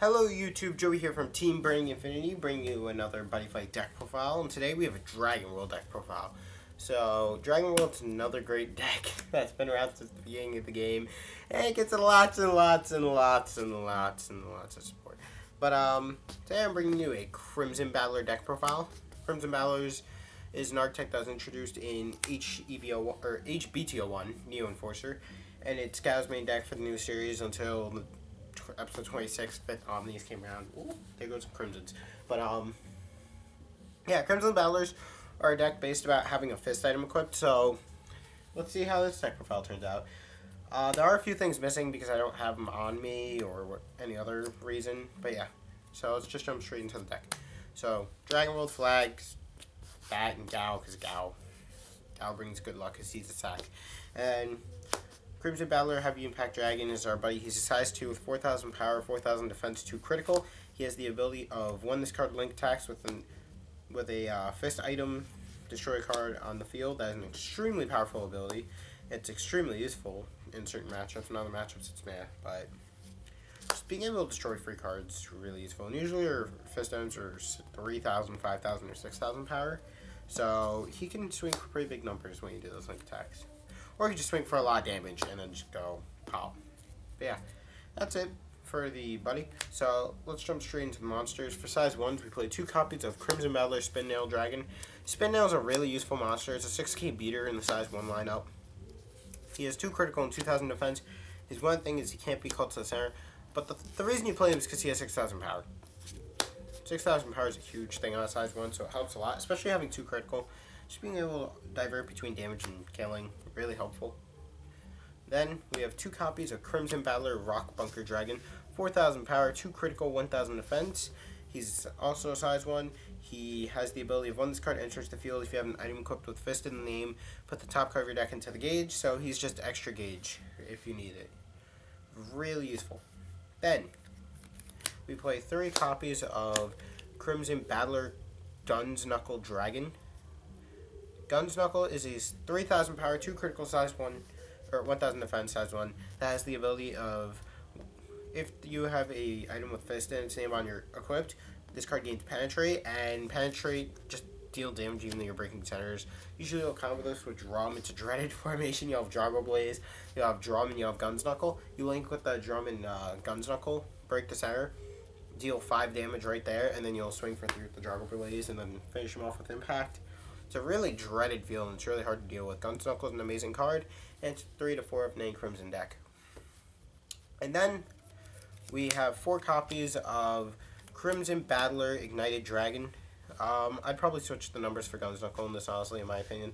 Hello YouTube, Joey here from Team Burning Infinity, bringing you another Buddyfight deck profile, and today we have a Dragon World deck profile. So, Dragon World's another great deck that's been around since the beginning of the game, and it gets lots and lots and lots and lots and lots of support. But, today I'm bringing you a Crimson Battler deck profile. Crimson Battlers is an archetype that was introduced in HBTO1, Neo Enforcer, and it's Scow's main deck for the new series until episode 26, 5th Omnis came around. Ooh, there goes Crimsons. But, yeah, Crimson Battlers are a deck based about having a fist item equipped, so let's see how this deck profile turns out. There are a few things missing because I don't have them on me or any other reason, but yeah. So let's just jump straight into the deck. So, Dragon World flags, Bat and Gao, because Gao brings good luck because he's a sack. And Crimson Battler Heavy Impact Dragon is our buddy. He's a size 2 with 4,000 power, 4,000 defense, 2 critical. He has the ability of when this card link attacks with a fist item, destroy a card on the field. That is an extremely powerful ability. It's extremely useful in certain matchups. In other matchups, it's meh, but just being able to destroy free cards is really useful. And usually your fist items are 3,000, 5,000, or 6,000 power. So he can swing for pretty big numbers when you do those link attacks. Or you can just swing for a lot of damage and then just go pop. But yeah, that's it for the buddy. So let's jump straight into the monsters. For size 1s, we play 2 copies of Crimson Battler Spin Nail Dragon. Spin Nail is a really useful monster. It's a 6k beater in the size 1 lineup. He has 2 critical and 2,000 defense. His one thing is he can't be called to the center. But the reason you play him is because he has 6,000 power. 6,000 power is a huge thing on a size 1, so it helps a lot, especially having 2 critical. Just being able to divert between damage and killing, really helpful. Then we have 2 copies of Crimson Battler Rock Bunker Dragon, 4,000 power, 2 critical, 1,000 defense. He's also a size 1. He has the ability of when this card enters the field, if you have an item equipped with Fist in the name, put the top card of your deck into the gauge, so he's just extra gauge if you need it. Really useful. Then we play 3 copies of Crimson Battler Guns Knuckle Dragon. Guns Knuckle is a 3,000 power, 2 critical size 1, or 1,000 defense size 1, that has the ability of, if you have a item with Fist in its name on your equipped, this card gains Penetrate, and Penetrate just deal damage even though you're breaking centers. Usually you'll combo this with Drum. It's a dreaded formation. You'll have Drago Blaze, you'll have Drum, and you'll have Guns Knuckle. You link with the Drum and Guns Knuckle, break the center, deal 5 damage right there, and then you'll swing for 3 with the Drago Blaze, and then finish him off with Impact. It's a really dreaded feel, and it's really hard to deal with. Guns Knuckle is an amazing card, and it's 3 to 4 of Name Crimson deck. And then we have 4 copies of Crimson Battler Ignited Dragon. I'd probably switch the numbers for Guns Knuckle in this, honestly, in my opinion.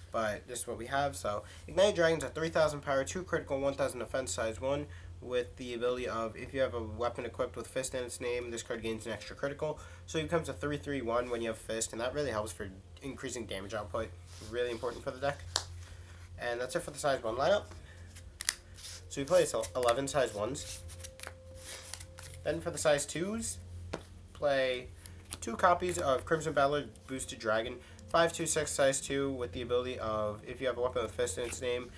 But this is what we have. So, Ignited Dragon's a 3,000 power, 2 critical, 1,000 defense, size 1, with the ability of, if you have a weapon equipped with Fist in its name, this card gains an extra critical. So it becomes a 3/3/1 when you have Fist, and that really helps for increasing damage output. Really important for the deck. And that's it for the size 1 lineup. So we play 11 size 1s. Then for the size 2s, play 2 copies of Crimson Battler Boosted Dragon, 5/2/6 size 2, with the ability of, if you have a weapon with Fist in its name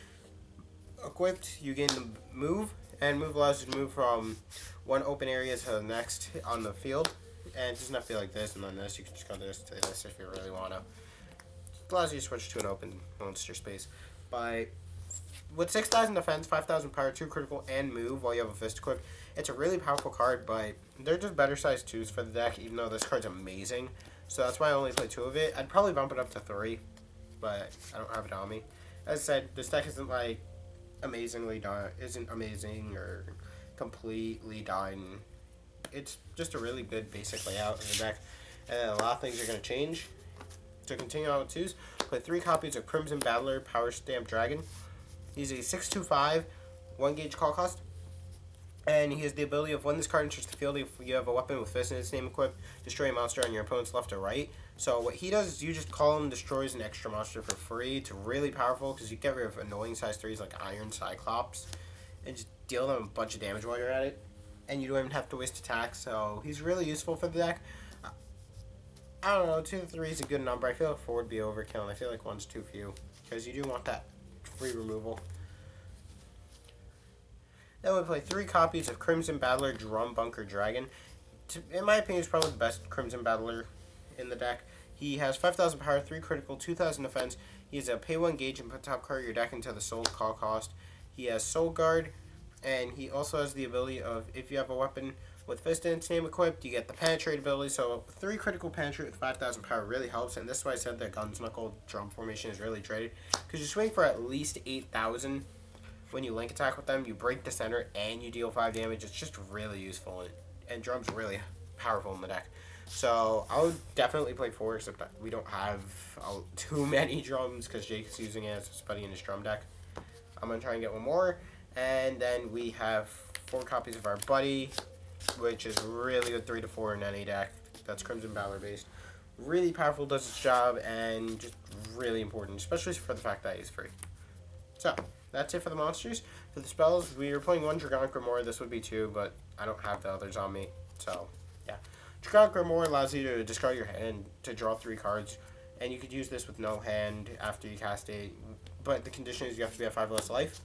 equipped, you gain the move, and move allows you to move from one open area to the next on the field. And it doesn't have to be like this and then this. You can just go this to this if you really want to. It allows you to switch to an open monster space. With 6,000 defense, 5,000 power, 2 critical, and move while you have a Fist equipped, it's a really powerful card, but they're just better size 2s for the deck, even though this card's amazing. So that's why I only play 2 of it. I'd probably bump it up to 3, but I don't have it on me. As I said, this deck isn't like isn't amazing or completely done. It's just a really good basic layout in the deck, and a lot of things are going to change. To continue on with 2s, play 3 copies of Crimson Battler Power Stamp Dragon. He's a 6/2/5, 1 gauge call cost, and he has the ability of when this card enters the field, if you have a weapon with Fist in its name equipped, destroy a monster on your opponent's left or right. So what he does is you just call him, destroys an extra monster for free. It's really powerful because you get rid of annoying size 3s like Iron Cyclops and just deal them a bunch of damage while you're at it. And you don't even have to waste attacks, so he's really useful for the deck. I don't know, 2 to 3 is a good number. I feel like 4 would be overkill, and I feel like 1's too few because you do want that free removal. Then we play 3 copies of Crimson Battler Drum Bunker Dragon. In my opinion, he's probably the best Crimson Battler in the deck. He has 5,000 power, 3 critical, 2,000 defense. He has a pay 1 gauge and put top card of your deck into the soul call cost. He has Soul Guard, and he also has the ability of, if you have a weapon with Fist in its name equipped, you get the Penetrate ability. So 3 critical Penetrate with 5,000 power really helps, and this is why I said that Guns Knuckle Drum formation is really traded. Because you swing for at least 8,000 when you link attack with them, you break the center, and you deal 5 damage. It's just really useful, and Drum's really powerful in the deck. So I would definitely play 4, except that we don't have too many drums because Jake's using it as his buddy in his drum deck. I'm going to try and get one more. And then we have 4 copies of our buddy, which is really good 3 to 4 in any deck. That's Crimson Battler based. Really powerful, does its job, and just really important, especially for the fact that he's free. So that's it for the monsters. For the spells, we are playing 1 Dragonic Grimoire. This would be 2, but I don't have the others on me. So, yeah. Dragonic Grimoire allows you to discard your hand to draw 3 cards. And you could use this with no hand after you cast it. But the condition is you have to be at 5 less life.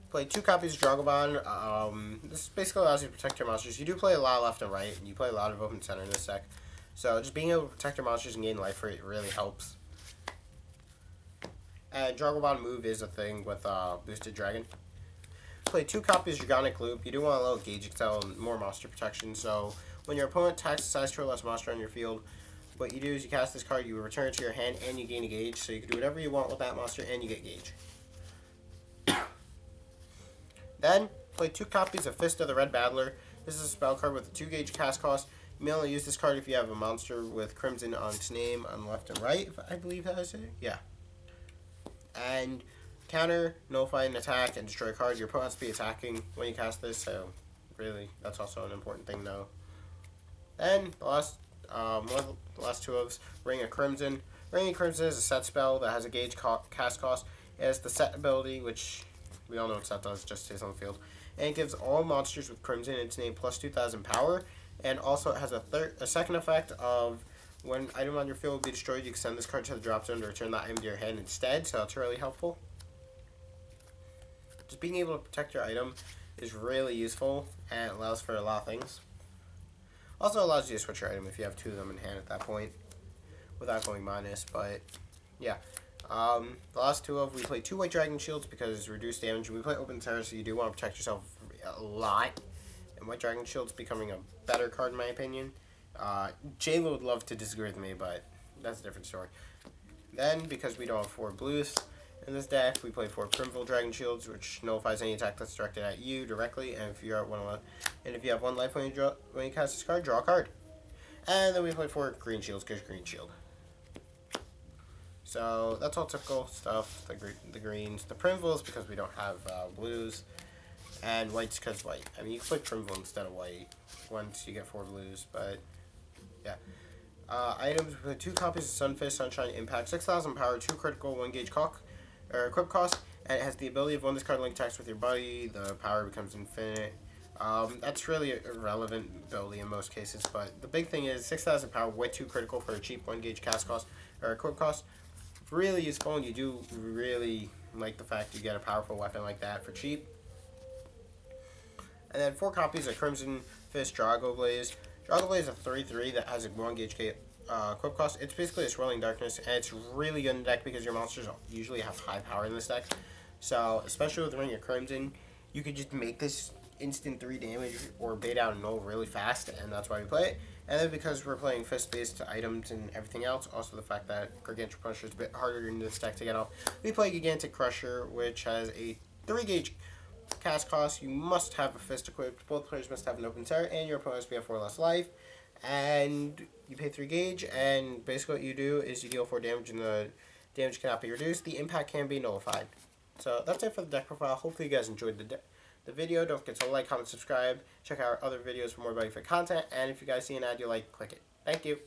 Play 2 copies of Dragobon. This basically allows you to protect your monsters. You do play a lot left and right, and you play a lot of open center in this deck. So just being able to protect your monsters and gain life rate really helps. And Dragobon move is a thing with Boosted Dragon. Play 2 copies of Dragonic Loop. You do want a little gauge excel and more monster protection. So when your opponent attacks a size 2 or less monster on your field, what you do is you cast this card, you return it to your hand, and you gain a gauge. So you can do whatever you want with that monster, and you get gauge. Then, play 2 copies of Fist of the Red Battler. This is a spell card with a 2 gauge cast cost. You may only use this card if you have a monster with Crimson on its name on left and right, I believe that is it. Yeah. And counter, nullify an attack, and destroy a card. Your opponent has to be attacking when you cast this, so really, that's also an important thing, though. Then, the last 2 of Ring of Crimson. Ring of Crimson is a set spell that has a gauge cast cost. It has the set ability, which we all know what set does, just stays on the field. And it gives all monsters with Crimson in its name plus 2,000 power. And also it has a second effect of when an item on your field will be destroyed, you can send this card to the drop zone to return that item to your hand instead. So that's really helpful. Just being able to protect your item is really useful, and it allows for a lot of things. Also allows you to switch your item if you have 2 of them in hand at that point without going minus, but yeah. The last 2 we play 2 White Dragon Shields because it's reduced damage. We play Open Center, so you do want to protect yourself a lot. And White Dragon Shield's becoming a better card in my opinion. Jalen would love to disagree with me, but that's a different story. Then, because we don't have 4 blues in this deck, we play 4 Primville Dragon Shields, which nullifies any attack that's directed at you directly. And if you're at 1 life when you cast this card, draw a card. And then we play 4 Green Shields because Green Shield. So that's all typical stuff. The greens, the Primvilles because we don't have blues, and whites because white. I mean, you can play Primville instead of white once you get 4 blues, but yeah. Items with 2 copies of Sunfist, Sunshine, Impact, 6,000 power, 2 critical, 1 gauge equip cost, and it has the ability of when this card link attacks with your buddy, the power becomes infinite. That's really irrelevant ability in most cases, but the big thing is 6,000 power with 2 critical for a cheap 1 gauge cast cost or equip cost. Really useful, and you do really like the fact you get a powerful weapon like that for cheap. And then 4 copies of Crimson Fist Drago Blaze. Drago Blaze is a 3/3 that has a 1 gauge equip cost. It's basically a Swirling Darkness, and it's really good in the deck because your monsters usually have high power in this deck. So, especially with Ring of Crimson, you could just make this instant 3 damage or bait out and null really fast, and that's why we play it. And then because we're playing fist-based items and everything else, also the fact that Gargantuan Crusher is a bit harder in this deck to get off, we play Gigantic Crusher, which has a 3 gauge cast cost. You must have a fist equipped, both players must have an open terror, and your opponent must be at 4 less life. And you pay 3 gauge, and basically what you do is you deal 4 damage, and the damage cannot be reduced. The impact can be nullified. So that's it for the deck profile. Hopefully you guys enjoyed the video. Don't forget to like, comment, subscribe. Check out our other videos for more Buddyfight content. And if you guys see an ad you like, click it. Thank you.